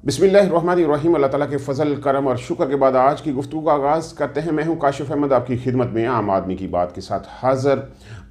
बिस्मिल्लाहिर्रहमानिर्रहीम। अल्लाह ताला के फ़ज़ल करम और शुक्र के बाद आज की गुफ्तगू का आगाज़ करते हैं। मैं हूं काशिफ़ अहमद आपकी खिदमत में आम आदमी की बात के साथ हाज़िर।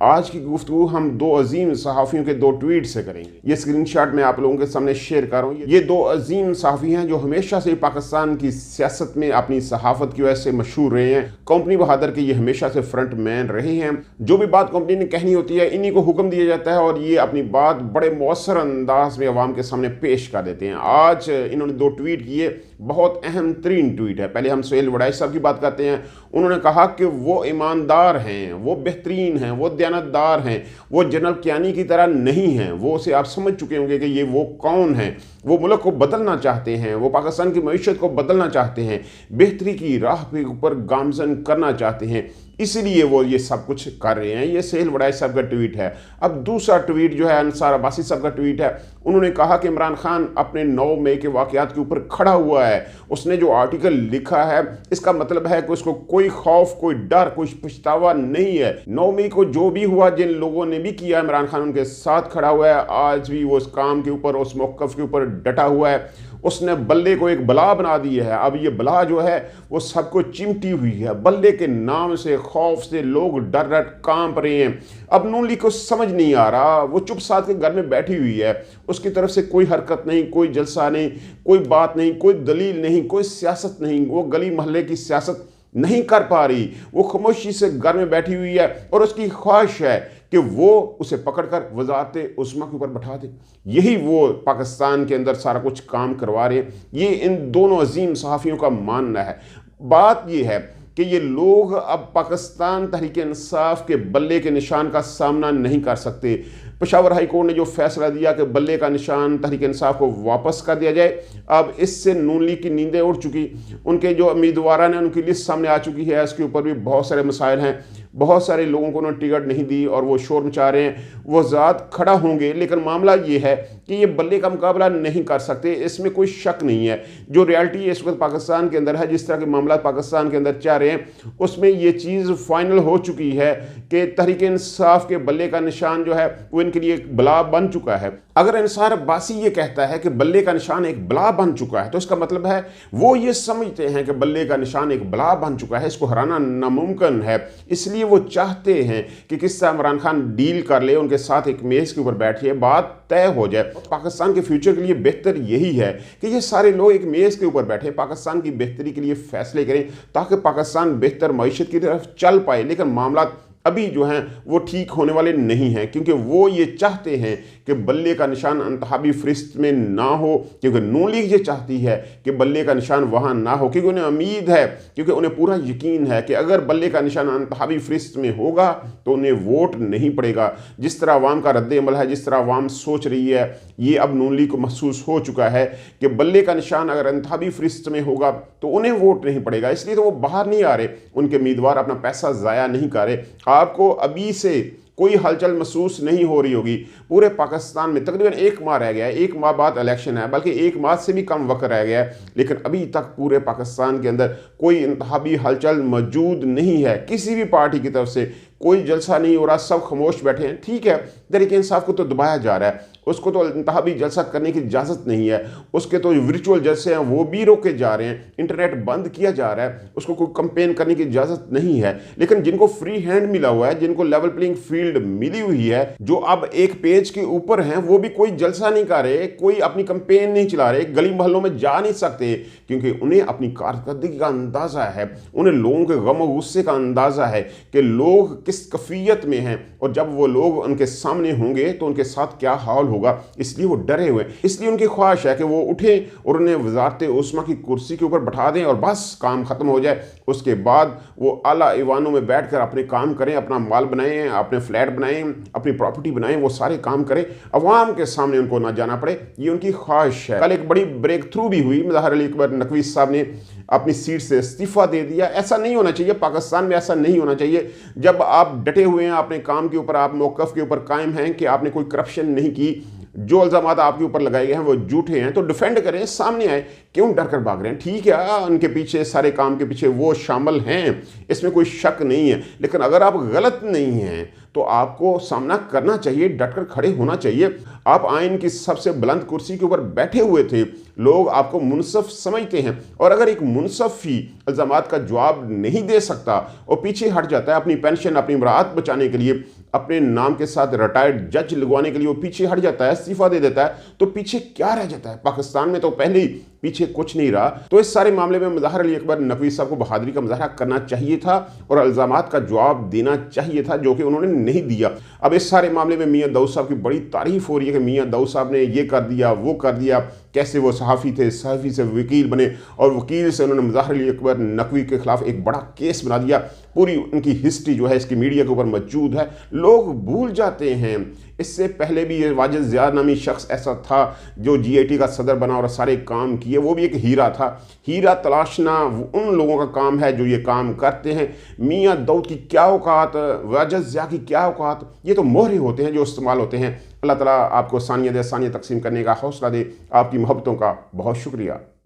आज की गुफ्तगू हम दो अजीम सहाफ़ियों के दो ट्वीट से करेंगे। ये स्क्रीनशॉट मैं आप लोगों के सामने शेयर कर रहा हूँ। ये दो अजीम सहाफ़ी हैं जो हमेशा से पाकिस्तान की सियासत में अपनी सहाफ़त की वजह से मशहूर रहे हैं। कंपनी बहादुर के ये हमेशा से फ्रंट मैन रहे हैं। जो भी बात कंपनी ने कहनी होती है इन्हीं को हुक्म दिया जाता है और ये अपनी बात बड़े मौसर अंदाज में अवाम के सामने पेश कर देते हैं। आज इन्होंने दो ट्वीट किए, बहुत अहम तरीन ट्वीट है। पहले हम सुहेल वड़ाई साहब की बात करते हैं। उन्होंने कहा कि वो ईमानदार हैं, वो बेहतरीन हैं, वो दयानतदार हैं, वो जनरल कियानी की तरह नहीं हैं। वो उसे आप समझ चुके होंगे कि ये वो कौन हैं। वो मुल्क को बदलना चाहते हैं, वो पाकिस्तान की मईशत को बदलना चाहते हैं, बेहतरी की राह पे ऊपर गामजन करना चाहते हैं, इसलिए वो ये सब कुछ कर रहे हैं। ये सुहेल वड़ाई साहब का ट्वीट है। अब दूसरा ट्वीट जो है अंसार अब्बासी साहब का ट्वीट है। उन्होंने कहा कि इमरान खान अपने 9 मई के वाक़यात के ऊपर खड़ा हुआ है। उसने जो आर्टिकल लिखा है इसका मतलब है कि उसको कोई खौफ, कोई डर, कोई पछतावा नहीं है। 9 मई को जो भी हुआ, जिन लोगों ने भी किया, इमरान खान उनके साथ खड़ा हुआ है। आज भी वो उस काम के ऊपर, उस मौक़िफ़ के ऊपर डटा हुआ है। उसने बल्ले को एक बला बना दी है। अब ये बला जो है वो सबको चिमटी हुई है। बल्ले के नाम से, खौफ से लोग डर डर कांप रहे हैं। अब नून लीग को समझ नहीं आ रहा, वो चुप साध के घर में बैठी हुई है। उसकी तरफ से कोई हरकत नहीं, कोई जलसा नहीं, कोई बात नहीं, कोई दलील नहीं, कोई सियासत नहीं। वो गली मोहल्ले की सियासत नहीं कर पा रही। वो खामोशी से घर में बैठी हुई है और उसकी ख्वाहिश है कि वो उसे पकड़कर वज़ारत उस्मा के ऊपर बैठा दे। यही वो पाकिस्तान के अंदर सारा कुछ काम करवा रहे हैं। ये इन दोनों अजीम सहाफ़ियों का मानना है। बात ये है कि ये लोग अब पाकिस्तान तहरीक इंसाफ के बल्ले के निशान का सामना नहीं कर सकते। पेशावर हाई कोर्ट ने जो फैसला दिया कि बल्ले का निशान तहरीक इंसाफ को वापस कर दिया जाए, अब इससे नून लीग की नींदें उड़ चुकी। उनके जो उम्मीदवार हैं उनकी लिस्ट सामने आ चुकी है। इसके ऊपर भी बहुत सारे मसाइल हैं। बहुत सारे लोगों को उन्होंने टिकट नहीं दी और वो शोर मचा रहे हैं। वो ज़ात खड़ा होंगे, लेकिन मामला ये है कि ये बल्ले का मुकाबला नहीं कर सकते, इसमें कोई शक नहीं है। जो रियलिटी इस वक्त पाकिस्तान के अंदर है, जिस तरह के मामला पाकिस्तान के अंदर चल रहे हैं, उसमें ये चीज़ फाइनल हो चुकी है कि तहरीक इंसाफ के बल्ले का निशान जो है वो इनके लिए एक बला बन चुका है। अगर अंसार अब्बासी ये कहता है कि बल्ले का निशान एक बला बन चुका है, तो इसका मतलब है वो ये समझते हैं कि बल्ले का निशान एक बला बन चुका है, इसको हराना नामुमकिन है। इसलिए वो चाहते हैं कि किस तरह इमरान खान डील कर ले, उनके साथ एक मेज़ के ऊपर बैठिए, बात तय हो जाए। पाकिस्तान के फ्यूचर के लिए बेहतर यही है कि ये सारे लोग एक मेज़ के ऊपर बैठे, पाकिस्तान की बेहतरी के लिए फैसले करें, ताकि पाकिस्तान बेहतर मईशत की तरफ चल पाए। लेकिन मामला अभी जो हैं वो ठीक होने वाले नहीं हैं, क्योंकि वो ये चाहते हैं कि बल्ले का निशान इंतखाबी फरिस्त में ना हो, क्योंकि नून लीग ये चाहती है कि बल्ले का निशान वहाँ ना हो, क्योंकि उन्हें उम्मीद है, क्योंकि उन्हें पूरा यकीन है कि अगर बल्ले का निशान इंतखाबी फरिस्त में होगा तो उन्हें वोट नहीं पड़ेगा। जिस तरह अवाम का रद्द अमल है, जिस तरह अवाम सोच रही है, ये अब नून लीग को महसूस हो चुका है कि बल्ले का निशान अगर इंतखाबी फरिस्त में होगा तो उन्हें वोट नहीं पड़ेगा। इसलिए तो वो बाहर नहीं आ रहे, उनके उम्मीदवार अपना पैसा ज़ाया नहीं कर रहे। आपको अभी से कोई हलचल महसूस नहीं हो रही होगी। पूरे पाकिस्तान में तकरीबन 1 माह रह गया है, 1 माह बाद इलेक्शन है, बल्कि 1 माह से भी कम वक्त रह गया है, लेकिन अभी तक पूरे पाकिस्तान के अंदर कोई इंतखाबी हलचल मौजूद नहीं है। किसी भी पार्टी की तरफ से कोई जलसा नहीं हो रहा, सब खामोश बैठे हैं। ठीक है, तहरीक इंसाफ को तो दबाया जा रहा है, उसको तो इंतखाबी जलसा करने की इजाज़त नहीं है, उसके तो वर्चुअल जलसे हैं वो भी रोके जा रहे हैं, इंटरनेट बंद किया जा रहा है, उसको कोई कंपेन करने की इजाज़त नहीं है। लेकिन जिनको फ्री हैंड मिला हुआ है, जिनको लेवल प्लेइंग फील्ड मिली हुई है, जो अब एक पेज के ऊपर हैं, वो भी कोई जलसा नहीं कर रहे, कोई अपनी कंपेन नहीं चला रहे, गली मोहल्लों में जा नहीं सकते, क्योंकि उन्हें अपनी कारकर्दगी का अंदाज़ा है, उन्हें लोगों के गम और गुस्से का अंदाज़ा है कि लोग किस कैफियत में हैं, और जब वो लोग उनके सामने होंगे तो उनके साथ क्या हाल होगा। इसलिए वो डरे हुए हैं। इसलिए उनकी ख्वाहिश है कि वो उठें और उन्हें वज़ारत उस्मा की कुर्सी के ऊपर बैठा दें और बस काम ख़त्म हो जाए। उसके बाद वो आला ईवानों में बैठकर अपने काम करें, अपना माल बनाएं, अपने फ्लैट बनाएं, अपनी प्रॉपर्टी बनाएं, वो सारे काम करें, अवाम के सामने उनको ना जाना पड़े। ये उनकी ख्वाहिश है। कल एक बड़ी ब्रेक थ्रू भी हुई, मज़हर अली अकबर नकवी साहब ने अपनी सीट से इस्तीफ़ा दे दिया। ऐसा नहीं होना चाहिए, पाकिस्तान में ऐसा नहीं होना चाहिए। जब आप डटे हुए हैं अपने काम के ऊपर, आप मौक़िफ़ के ऊपर कायम हैं कि आपने कोई करप्शन नहीं की, जो इल्ज़ामात आपके ऊपर लगाए गए हैं वो झूठे हैं, तो डिफेंड करें, सामने आए। क्यों डर कर भाग रहे हैं? ठीक है, उनके पीछे, सारे काम के पीछे वो शामिल हैं, इसमें कोई शक नहीं है। लेकिन अगर आप गलत नहीं हैं तो आपको सामना करना चाहिए, डटकर खड़े होना चाहिए। आप आइन की सबसे बुलंद कुर्सी के ऊपर बैठे हुए थे, लोग आपको मुनसफ समझते हैं, और अगर एक मुनसफ ही इल्ज़ामात का जवाब नहीं दे सकता और पीछे हट जाता है अपनी पेंशन, अपनी मराहत बचाने के लिए, अपने नाम के साथ रिटायर्ड जज लगवाने के लिए वो पीछे हट जाता है, इस्तीफा दे देता है, तो पीछे क्या रह जाता है? पाकिस्तान में तो पहले ही पीछे कुछ नहीं रहा। तो इस सारे मामले में मज़हर अली अकबर नकवी साहब को बहादुरी का मुजाहरा करना चाहिए था और इल्ज़ामात का जवाब देना चाहिए था, जो कि उन्होंने नहीं दिया। अब इस सारे मामले में मियां दाऊद साहब की बड़ी तारीफ हो रही है कि मियां दाऊद साहब ने ये कर दिया, वो कर दिया, कैसे वो सहाफ़ी थे, सहाफ़ी से वकील बने और वकील से उन्होंने मज़हर अली अकबर नकवी के खिलाफ एक बड़ा केस बना दिया। पूरी उनकी हिस्ट्री जो है इसकी मीडिया के ऊपर मौजूद है, लोग भूल जाते हैं। इससे पहले भी ये वाजिद ज़िया नामी शख्स ऐसा था जो GAT का सदर बना और सारे काम किए, वो भी एक हीरा था। हीरा तलाशना उन लोगों का काम है जो ये काम करते हैं। मियां दाऊद की क्या औकात, वाजिद ज़िया की क्या औकात, ये तो मोहरे होते हैं जो इस्तेमाल होते हैं। अल्लाह ताला आपको सानिया दे, सानिया तकसीम करने का हौसला दे। आपकी मोहब्बतों का बहुत शुक्रिया।